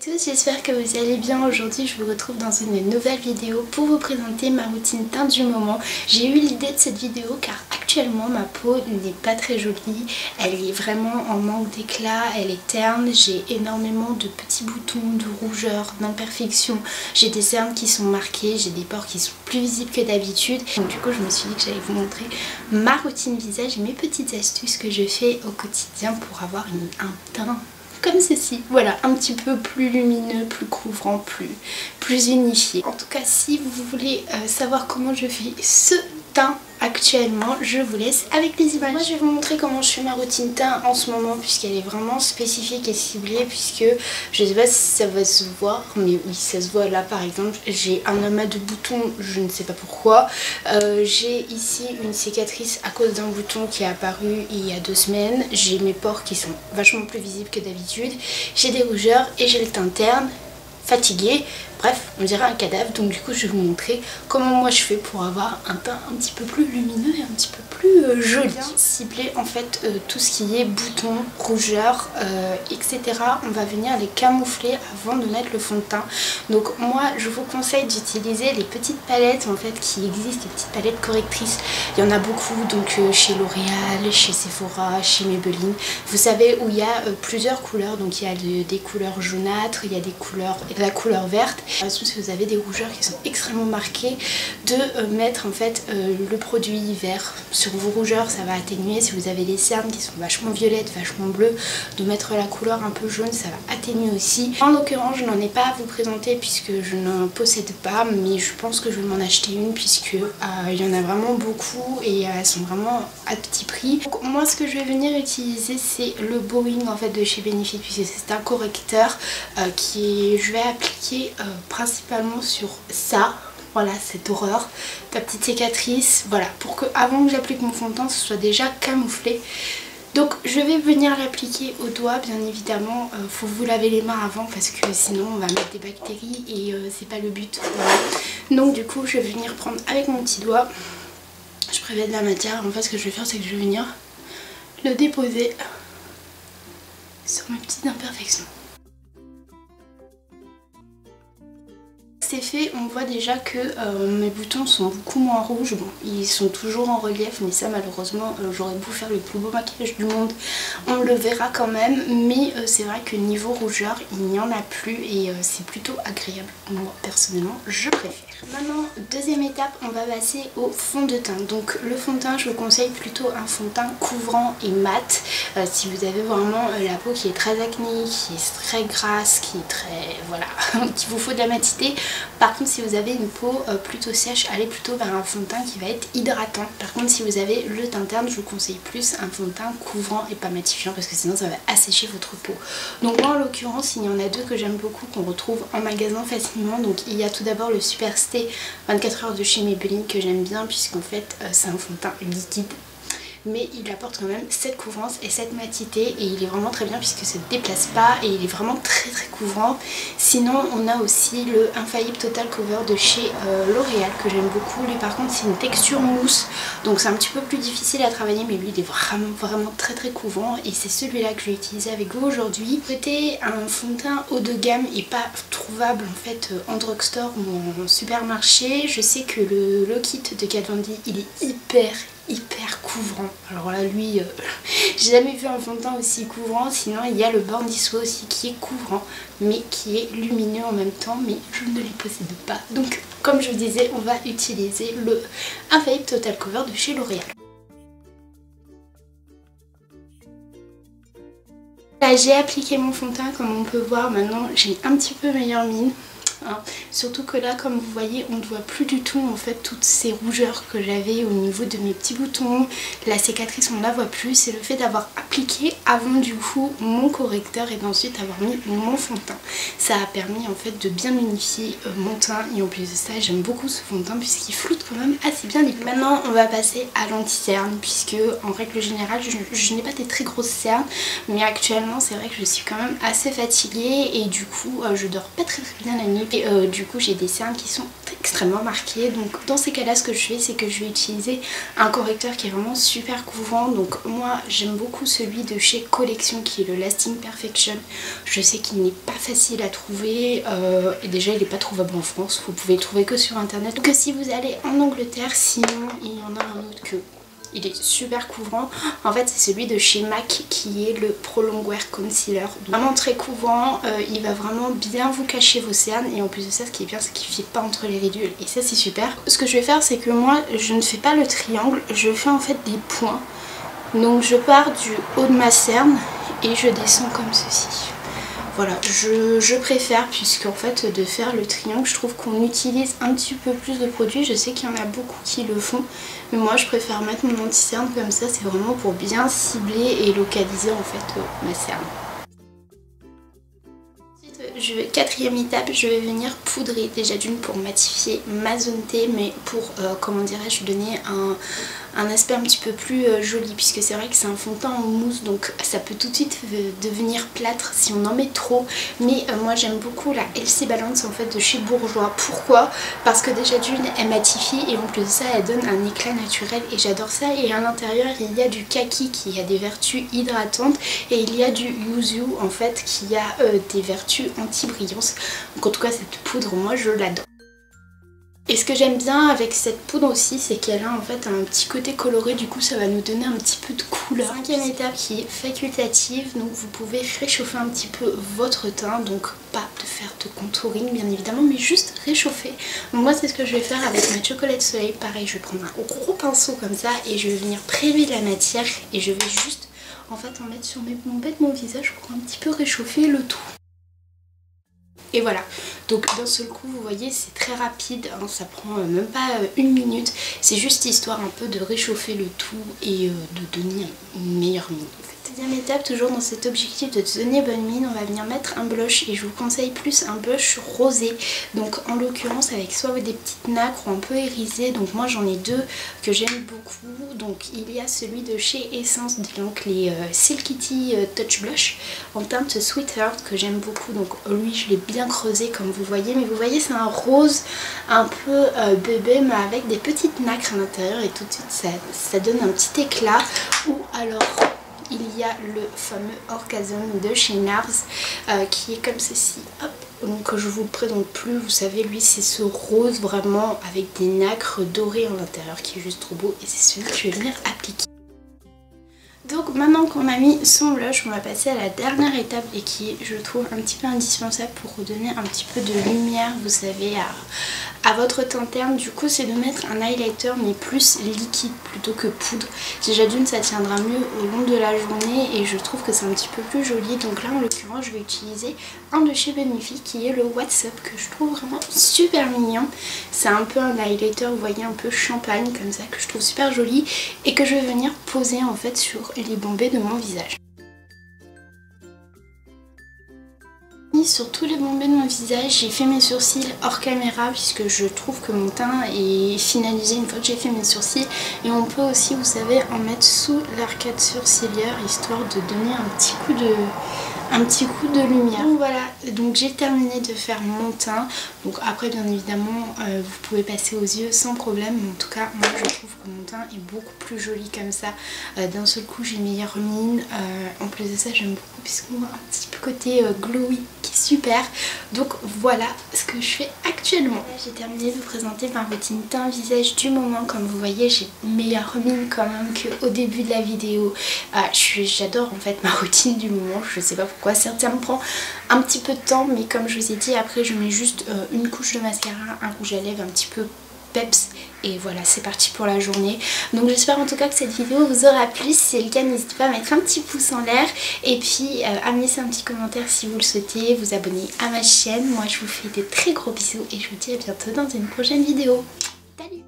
tous, j'espère que vous allez bien. Aujourd'hui je vous retrouve dans une nouvelle vidéo pour vous présenter ma routine teint du moment. J'ai eu l'idée de cette vidéo car actuellement ma peau n'est pas très jolie, elle est vraiment en manque d'éclat, elle est terne, j'ai énormément de petits boutons, de rougeurs, d'imperfections, j'ai des cernes qui sont marquées, j'ai des pores qui sont plus visibles que d'habitude. Donc du coup je me suis dit que j'allais vous montrer ma routine visage et mes petites astuces que je fais au quotidien pour avoir un teint comme ceci, voilà, un petit peu plus lumineux, plus couvrant, plus unifié. En tout cas, si vous voulez savoir comment je fais ce teint actuellement, je vous laisse avec les images. Moi je vais vous montrer comment je fais ma routine teint en ce moment, puisqu'elle est vraiment spécifique et ciblée, puisque je sais pas si ça va se voir, mais oui ça se voit là par exemple, j'ai un amas de boutons, je ne sais pas pourquoi, j'ai ici une cicatrice à cause d'un bouton qui est apparu il y a 2 semaines, j'ai mes pores qui sont vachement plus visibles que d'habitude, j'ai des rougeurs et j'ai le teint terne, fatiguée, bref on dirait un cadavre. Donc du coup je vais vous montrer comment moi je fais pour avoir un teint un petit peu plus lumineux et un petit peu plus joli. Cibler en fait tout ce qui est boutons, rougeurs, etc. On va venir les camoufler avant de mettre le fond de teint. Donc moi je vous conseille d'utiliser les petites palettes en fait qui existent, les petites palettes correctrices. Il y en a beaucoup donc chez L'Oréal, chez Sephora, chez Maybelline. Vous savez où il y a plusieurs couleurs, donc il y a des couleurs jaunâtres, il y a des couleurs, la couleur verte. Par exemple si vous avez des rougeurs qui sont extrêmement marquées, de mettre en fait le produit vert sur vos rougeurs, ça va atténuer. Si vous avez des cernes qui sont vachement violettes, vachement bleues, de mettre la couleur un peu jaune, ça va atténuer aussi. En l'occurrence je n'en ai pas à vous présenter puisque je n'en possède pas, mais je pense que je vais m'en acheter une puisque il y en a vraiment beaucoup et elles sont vraiment à petit prix. Donc, moi ce que je vais venir utiliser c'est le Bowing en fait de chez Benefit, puisque c'est un correcteur je vais appliquer principalement sur ça. Voilà, cette horreur, ta petite cicatrice, voilà, pour que avant que j'applique mon fond de teint ce soit déjà camouflé. Donc je vais venir l'appliquer au doigt, bien évidemment, faut vous laver les mains avant parce que sinon on va mettre des bactéries et c'est pas le but. Voilà. Donc du coup je vais venir prendre avec mon petit doigt, je préviens de la matière, en fait ce que je vais faire c'est que je vais venir le déposer sur mes petites imperfections. C'est fait, on voit déjà que mes boutons sont beaucoup moins rouges. Bon, ils sont toujours en relief, mais ça malheureusement j'aurais beau faire le plus beau maquillage du monde, on le verra quand même. Mais c'est vrai que niveau rougeur il n'y en a plus et c'est plutôt agréable. Moi personnellement je préfère. Maintenant deuxième étape, on va passer au fond de teint. Donc le fond de teint je vous conseille plutôt un fond de teint couvrant et mat. Si vous avez vraiment la peau qui est très acné, qui est très grasse, qui est très voilà, qu'il vous faut de la matité. Par contre si vous avez une peau plutôt sèche, allez plutôt vers un fond de teint qui va être hydratant. Par contre si vous avez le teint terne, je vous conseille plus un fond de teint couvrant et pas matifiant parce que sinon ça va assécher votre peau. Donc moi en l'occurrence il y en a deux que j'aime beaucoup, qu'on retrouve en magasin facilement. Donc il y a tout d'abord le Super Stay 24 heures de chez Maybelline que j'aime bien puisqu'en fait c'est un fond de teint liquide, mais il apporte quand même cette couvrance et cette matité et il est vraiment très bien puisque ça ne déplace pas et il est vraiment très couvrant. Sinon on a aussi le Infaillible Total Cover de chez L'Oréal que j'aime beaucoup. Lui par contre c'est une texture mousse, donc c'est un petit peu plus difficile à travailler, mais lui il est vraiment très couvrant et c'est celui-là que je vais utiliser avec vous aujourd'hui. Côté un fond de teint haut de gamme et pas trouvable en fait en drugstore ou en supermarché, je sais que le Low Kit de Kat Von D il est hyper couvrant. Alors là lui j'ai jamais vu un fond de teint aussi couvrant. Sinon il y a le Born This Way aussi qui est couvrant mais qui est lumineux en même temps, mais je ne les possède pas. Donc comme je vous disais on va utiliser le Infaillible Total Cover de chez L'Oréal. Là j'ai appliqué mon fond de teint, comme on peut voir maintenant j'ai un petit peu meilleure mine. Surtout que là comme vous voyez on ne voit plus du tout en fait toutes ces rougeurs que j'avais au niveau de mes petits boutons, la cicatrice on la voit plus. C'est le fait d'avoir appliqué avant du coup mon correcteur et d'ensuite avoir mis mon fond de teint. Ça a permis en fait de bien unifier mon teint et en plus de ça j'aime beaucoup ce fond de teint puisqu'il floute quand même assez bien les plis. Maintenant on va passer à l'anti-cerne puisque en règle générale je n'ai pas des très grosses cernes, mais actuellement c'est vrai que je suis quand même assez fatiguée et du coup je dors pas très bien la nuit. Et du coup j'ai des cernes qui sont extrêmement marqué. Donc dans ces cas là ce que je fais c'est que je vais utiliser un correcteur qui est vraiment super couvrant. Donc moi j'aime beaucoup celui de chez Collection qui est le Lasting Perfection. Je sais qu'il n'est pas facile à trouver et déjà il n'est pas trouvable en France, vous pouvez le trouver que sur internet. Donc si vous allez en Angleterre, sinon il y en a un autre que... il est super couvrant. En fait c'est celui de chez MAC qui est le Pro Longwear Concealer. Vraiment très couvrant, il va vraiment bien vous cacher vos cernes et en plus de ça ce qui est bien c'est qu'il ne fait pas entre les ridules et ça c'est super. Ce que je vais faire c'est que moi je ne fais pas le triangle, je fais en fait des points. Donc je pars du haut de ma cerne et je descends comme ceci. Voilà, je préfère puisqu'en fait de faire le triangle, je trouve qu'on utilise un petit peu plus de produits. Je sais qu'il y en a beaucoup qui le font, mais moi je préfère mettre mon anti-cerne comme ça, c'est vraiment pour bien cibler et localiser en fait ma cerne. Ensuite, quatrième étape, je vais venir poudrer déjà d'une pour matifier ma zone T, mais pour, comment dirais-je, donner un aspect un petit peu plus joli puisque c'est vrai que c'est un fond de teint en mousse donc ça peut tout de suite devenir plâtre si on en met trop, mais moi j'aime beaucoup la LC Balance en fait de chez Bourjois. Pourquoi? Parce que déjà d'une elle matifie et en plus de ça elle donne un éclat naturel et j'adore ça. Et à l'intérieur il y a du kaki qui a des vertus hydratantes et il y a du yuzu en fait qui a des vertus anti-brillance. Donc en tout cas cette poudre moi je l'adore. Et ce que j'aime bien avec cette poudre aussi, c'est qu'elle a en fait un petit côté coloré, du coup ça va nous donner un petit peu de couleur. Cinquième étape qui est facultative, donc vous pouvez réchauffer un petit peu votre teint, donc pas de faire de contouring bien évidemment, mais juste réchauffer. Donc moi c'est ce que je vais faire avec ma Chocolate Soleil, pareil je vais prendre un gros pinceau comme ça et je vais venir prélever de la matière et je vais juste en fait en mettre sur mon visage pour un petit peu réchauffer le tout. Et voilà, donc d'un seul coup vous voyez c'est très rapide, hein, ça prend même pas une minute, c'est juste histoire un peu de réchauffer le tout et de donner une meilleure mine. Deuxième étape, toujours dans cet objectif de donner bonne mine, on va venir mettre un blush et je vous conseille plus un blush rosé. Donc en l'occurrence avec soit des petites nacres ou un peu irisées. Donc moi j'en ai deux que j'aime beaucoup. Donc il y a celui de chez Essence, donc les Silky Touch Blush en teinte Sweetheart que j'aime beaucoup. Donc lui je l'ai bien creusé comme vous voyez. Mais vous voyez c'est un rose un peu bébé mais avec des petites nacres à l'intérieur et tout de suite ça donne un petit éclat. Ou alors... il y a le fameux Orgasm de chez NARS qui est comme ceci, hop, donc je vous le présente plus, vous savez lui c'est ce rose vraiment avec des nacres dorées à l'intérieur qui est juste trop beau et c'est celui que je vais venir appliquer. Donc maintenant qu'on a mis son blush, on va passer à la dernière étape et qui est je trouve un petit peu indispensable pour redonner un petit peu de lumière vous savez à votre teint terne. Du coup c'est de mettre un highlighter mais plus liquide plutôt que poudre. Déjà d'une ça tiendra mieux au long de la journée et je trouve que c'est un petit peu plus joli. Donc là en l'occurrence je vais utiliser un de chez Benefit qui est le What's Up que je trouve vraiment super mignon. C'est un peu un highlighter vous voyez un peu champagne comme ça que je trouve super joli et que je vais venir poser en fait sur les bombées de mon visage. Sur tous les bombés de mon visage, j'ai fait mes sourcils hors caméra puisque je trouve que mon teint est finalisé une fois que j'ai fait mes sourcils et on peut aussi vous savez en mettre sous l'arcade sourcilière histoire de donner un petit coup de lumière. Donc voilà, donc j'ai terminé de faire mon teint. Donc après bien évidemment vous pouvez passer aux yeux sans problème, mais en tout cas moi je trouve que mon teint est beaucoup plus joli comme ça. D'un seul coup j'ai meilleure mine, en plus de ça j'aime beaucoup puisqu'on a un petit peu côté glowy qui est super. Donc voilà ce que je fais actuellement. J'ai terminé de vous présenter ma routine teint visage du moment. Comme vous voyez j'ai meilleure mine quand même qu'au début de la vidéo. J'adore en fait ma routine du moment, je sais pas pourquoi, certes ça me prend un petit peu de temps mais comme je vous ai dit après je mets juste une couche de mascara, un rouge à lèvres un petit peu peps et voilà c'est parti pour la journée. Donc j'espère en tout cas que cette vidéo vous aura plu. Si c'est le cas n'hésitez pas à mettre un petit pouce en l'air et puis à me laisser un petit commentaire si vous le souhaitez, vous abonner à ma chaîne. Moi je vous fais des très gros bisous et je vous dis à bientôt dans une prochaine vidéo. Salut!